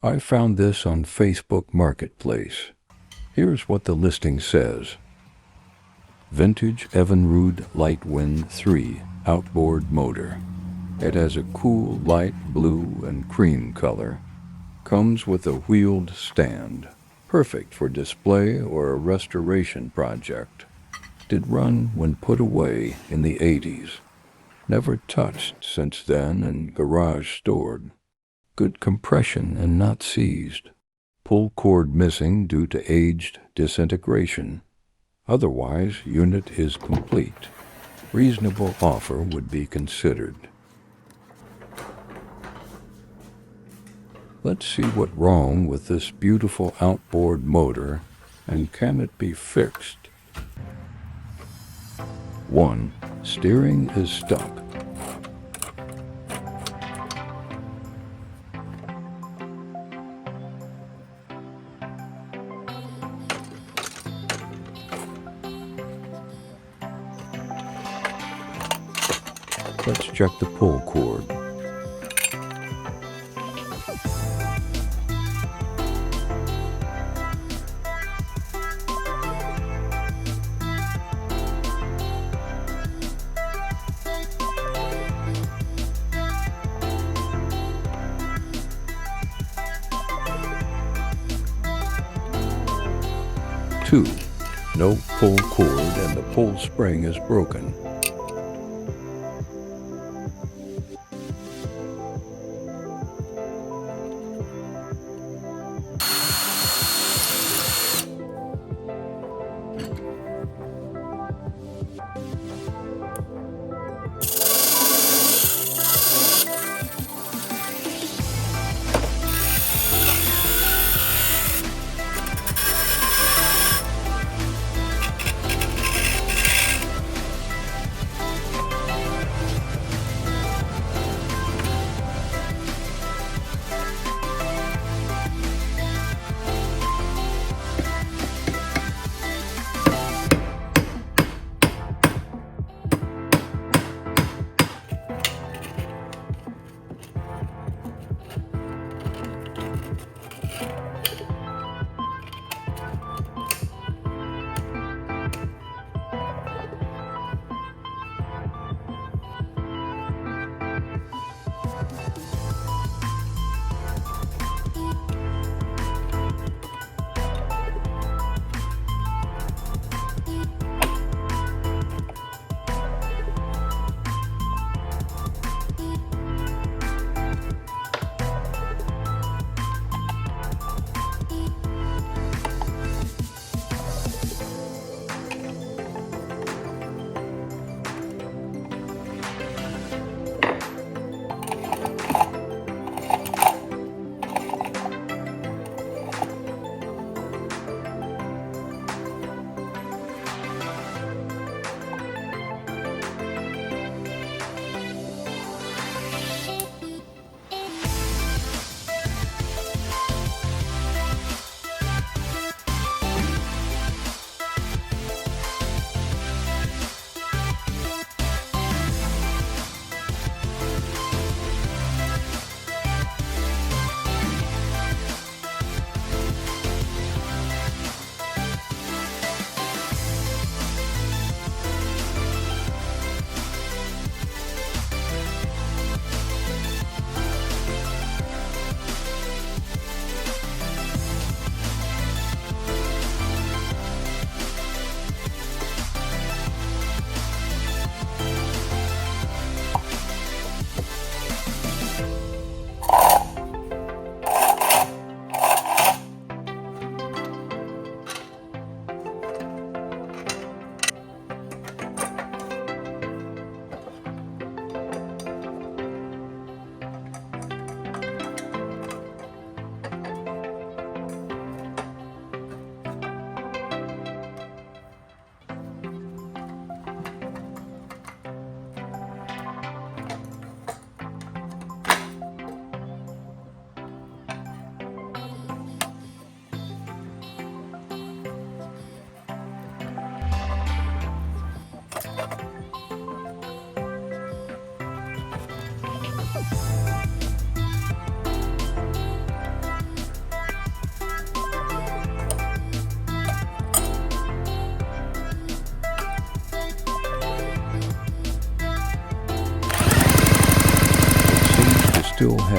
I found this on Facebook Marketplace. Here's what the listing says. Vintage Evinrude Lightwin 3 outboard motor. It has a cool light blue and cream color. Comes with a wheeled stand. Perfect for display or a restoration project. Did run when put away in the 80s. Never touched since then and garage stored. Good compression and not seized. Pull cord missing due to aged disintegration. Otherwise, unit is complete. Reasonable offer would be considered. Let's see what's wrong with this beautiful outboard motor and can it be fixed. 1. Steering is stuck. Let's check the pull cord. Two, no pull cord and the pull spring is broken.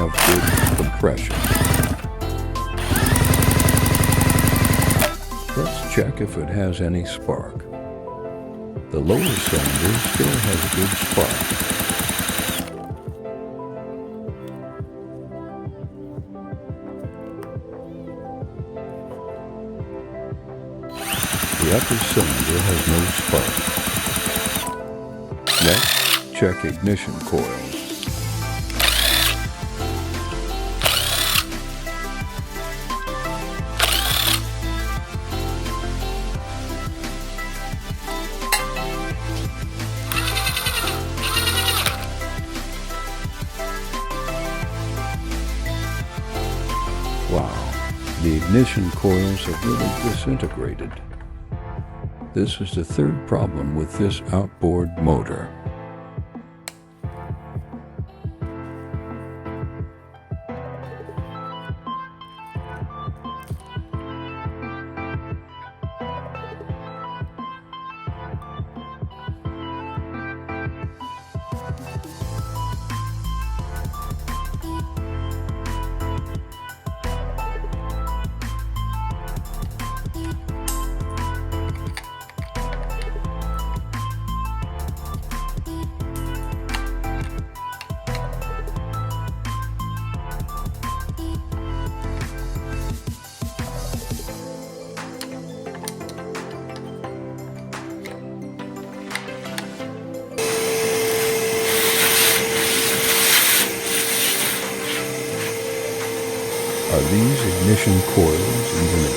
have good compression. Let's check if it has any spark. The lower cylinder still has a good spark. The upper cylinder has no spark. Next, check ignition coils. Wow, the ignition coils have really disintegrated. This is the third problem with this outboard motor. Are these ignition coils even